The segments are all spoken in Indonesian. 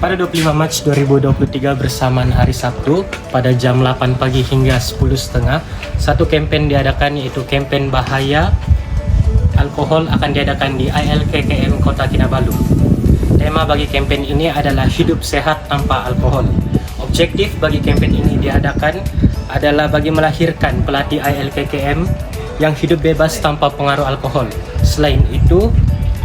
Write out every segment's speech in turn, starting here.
Pada 25 Maret 2023 bersamaan hari Sabtu pada jam 8 pagi hingga 10.30 satu kampanye diadakan, yaitu kampanye bahaya alkohol akan diadakan di ILKKM Kota Kinabalu. Tema bagi kampanye ini adalah hidup sehat tanpa alkohol. Objektif bagi kampanye ini diadakan adalah bagi melahirkan pelatih ILKKM yang hidup bebas tanpa pengaruh alkohol. Selain itu,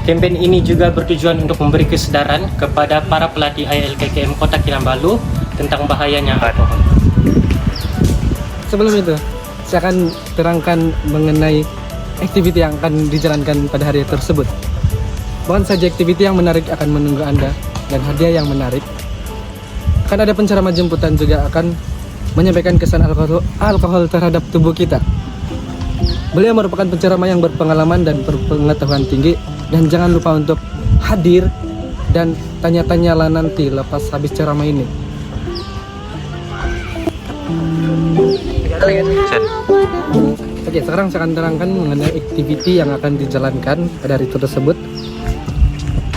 kampanye ini juga bertujuan untuk memberi kesedaran kepada para pelatih ILKKM Kota Kinabalu tentang bahayanya alkohol. Sebelum itu, saya akan terangkan mengenai aktiviti yang akan dijalankan pada hari tersebut. Bukan saja aktiviti yang menarik akan menunggu Anda dan hadiah yang menarik. Akan ada penceramah jemputan juga akan menyampaikan kesan alkohol terhadap tubuh kita. Beliau merupakan penceramah yang berpengalaman dan berpengetahuan tinggi, dan jangan lupa untuk hadir dan tanya-tanyalah nanti lepas habis ceramah ini. Oke, sekarang saya akan terangkan mengenai aktiviti yang akan dijalankan pada hari tersebut.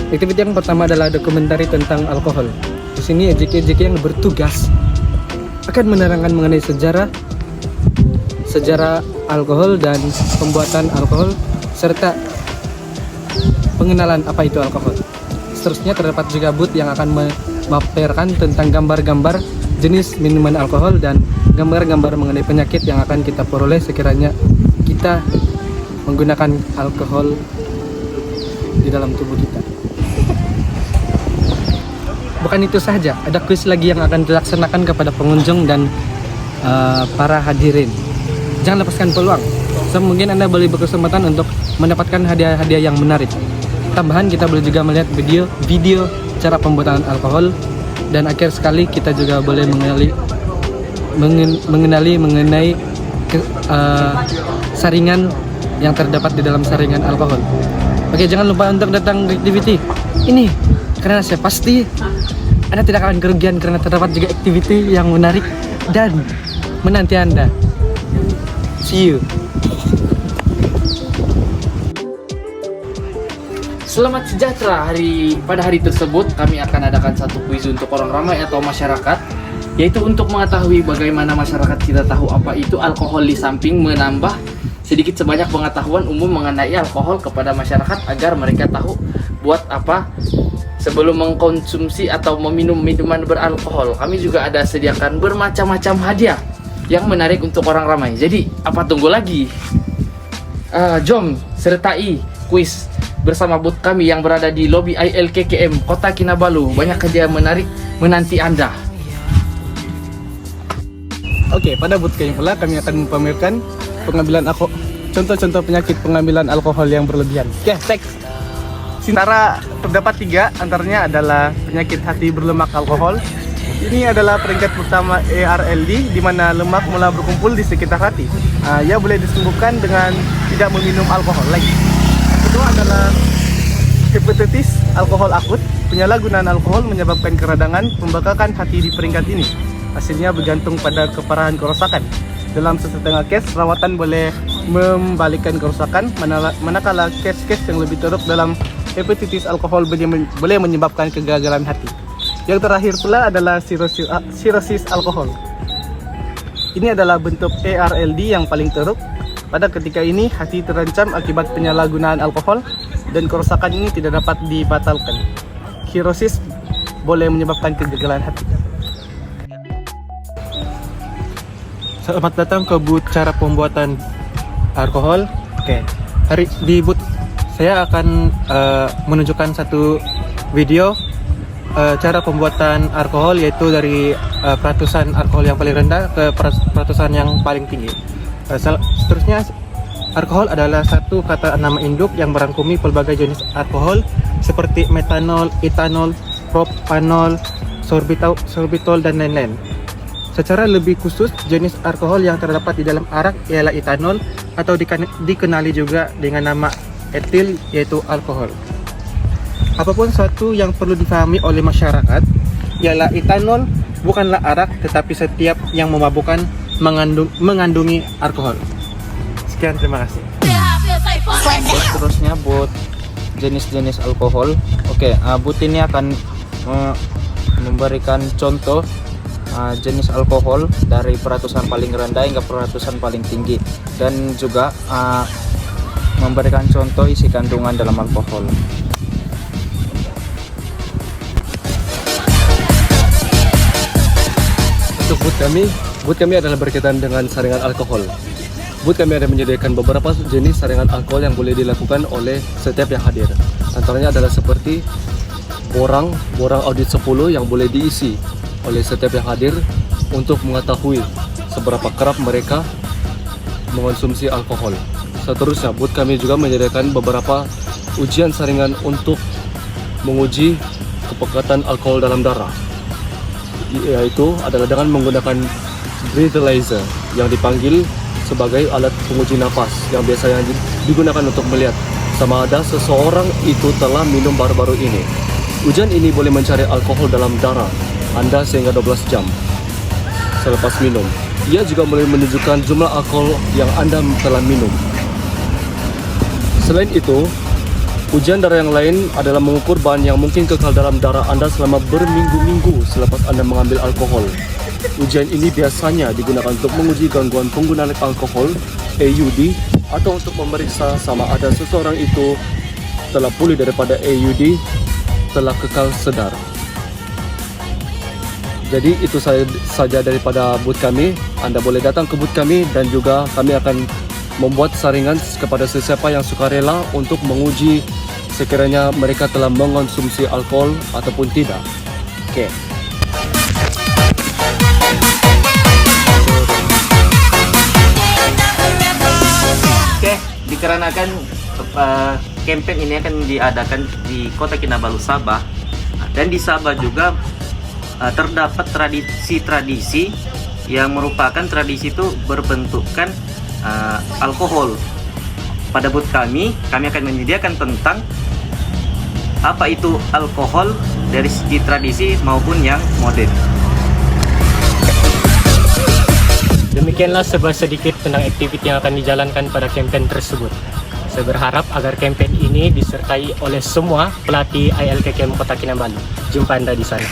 Aktiviti yang pertama adalah dokumentari tentang alkohol. Di sini EJK yang bertugas akan menerangkan mengenai sejarah alkohol dan pembuatan alkohol serta pengenalan apa itu alkohol. Seterusnya terdapat juga booth yang akan memamerkan tentang gambar-gambar jenis minuman alkohol dan gambar-gambar mengenai penyakit yang akan kita peroleh sekiranya kita menggunakan alkohol di dalam tubuh kita. Bukan itu saja, ada kuis lagi yang akan dilaksanakan kepada pengunjung dan para hadirin. Jangan lepaskan peluang. Mungkin Anda boleh berkesempatan untuk mendapatkan hadiah-hadiah yang menarik. Tambahan, kita boleh juga melihat video cara pembuatan alkohol, dan akhir sekali kita juga boleh mengenali mengenai saringan yang terdapat di dalam saringan alkohol. Oke, jangan lupa untuk datang ke aktiviti ini karena saya pasti Anda tidak akan kerugian karena terdapat juga aktiviti yang menarik dan menanti Anda. See you. Selamat sejahtera. Pada hari tersebut kami akan adakan satu kuis untuk orang ramai atau masyarakat, yaitu untuk mengetahui bagaimana masyarakat kita tahu apa itu alkohol, di samping menambah sedikit sebanyak pengetahuan umum mengenai alkohol kepada masyarakat agar mereka tahu buat apa sebelum mengkonsumsi atau meminum minuman beralkohol. Kami juga ada sediakan bermacam-macam hadiah yang menarik untuk orang ramai. Jadi apa tunggu lagi? Jom sertai kuis bersama booth kami yang berada di lobi ILKKM Kota Kinabalu. Banyak hadiah menarik menanti Anda. Oke, pada booth kami pula kami akan memamerkan pengambilan contoh-contoh penyakit pengambilan alkohol yang berlebihan. Oke, teks. Antara terdapat 3, antaranya adalah penyakit hati berlemak alkohol. Ini adalah peringkat pertama ARLD, di mana lemak mulai berkumpul di sekitar hati. Ia boleh disembuhkan dengan tidak meminum alkohol lagi. Kedua adalah hepatitis alkohol akut. Penyalahgunaan alkohol menyebabkan keradangan, pembekakan hati di peringkat ini. Hasilnya bergantung pada keparahan kerusakan. Dalam setengah case, rawatan boleh membalikkan kerusakan, manakala case-case yang lebih teruk dalam hepatitis alkohol boleh menyebabkan kegagalan hati. Yang terakhir pula adalah sirosis alkohol. Ini adalah bentuk ARLD yang paling teruk. Pada ketika ini, hati terancam akibat penyalahgunaan alkohol dan kerusakan ini tidak dapat dibatalkan. Sirosis boleh menyebabkan kegagalan hati. Selamat datang ke booth cara pembuatan alkohol. Oke, di booth saya akan menunjukkan satu video cara pembuatan alkohol, yaitu dari peratusan alkohol yang paling rendah ke peratusan yang paling tinggi. Seterusnya, alkohol adalah satu kata nama induk yang merangkumi pelbagai jenis alkohol seperti metanol, etanol, propanol, sorbitol, dan lain-lain. Secara lebih khusus, jenis alkohol yang terdapat di dalam arak ialah etanol, atau dikenali juga dengan nama etil, yaitu alkohol. Apapun suatu yang perlu difahami oleh masyarakat ialah etanol bukanlah arak, tetapi setiap yang memabukkan mengandungi alkohol. Sekian, terima kasih. Seterusnya buat jenis-jenis alkohol. Oke, booth ini akan memberikan contoh jenis alkohol dari peratusan paling rendah hingga peratusan paling tinggi, dan juga memberikan contoh isi kandungan dalam alkohol. Untuk booth kami adalah berkaitan dengan saringan alkohol. Booth kami ada menyediakan beberapa jenis saringan alkohol yang boleh dilakukan oleh setiap yang hadir. Antaranya adalah seperti borang audit 10 yang boleh diisi oleh setiap yang hadir untuk mengetahui seberapa kerap mereka mengonsumsi alkohol. Seterusnya, booth kami juga menyediakan beberapa ujian saringan untuk menguji kepekatan alkohol dalam darah, yaitu adalah dengan menggunakan breathalyzer yang dipanggil sebagai alat penguji nafas yang biasanya digunakan untuk melihat sama ada seseorang itu telah minum baru-baru ini. Ujian ini boleh mencari alkohol dalam darah Anda sehingga 12 jam selepas minum. Ia juga boleh menunjukkan jumlah alkohol yang Anda telah minum. Selain itu, ujian darah yang lain adalah mengukur bahan yang mungkin kekal dalam darah Anda selama berminggu-minggu selepas Anda mengambil alkohol. Ujian ini biasanya digunakan untuk menguji gangguan penggunaan alkohol, AUD, atau untuk memeriksa sama ada seseorang itu telah pulih daripada AUD, telah kekal sedar. Jadi itu saja daripada booth kami. Anda boleh datang ke booth kami dan juga kami akan membuat saringan kepada sesiapa yang sukarela untuk menguji sekiranya mereka telah mengonsumsi alkohol ataupun tidak. Oke. Oke, dikarenakan campaign ini akan diadakan di Kota Kinabalu, Sabah, dan di Sabah juga terdapat tradisi-tradisi yang merupakan tradisi itu berbentukkan alkohol. Pada booth kami akan menyediakan tentang apa itu alkohol dari segi tradisi maupun yang modern. Demikianlah sedikit tentang aktiviti yang akan dijalankan pada kampanye tersebut. Saya berharap agar kampanye ini disertai oleh semua pelatih ILKKM Kota Kinabalu. Jumpa Anda di sana.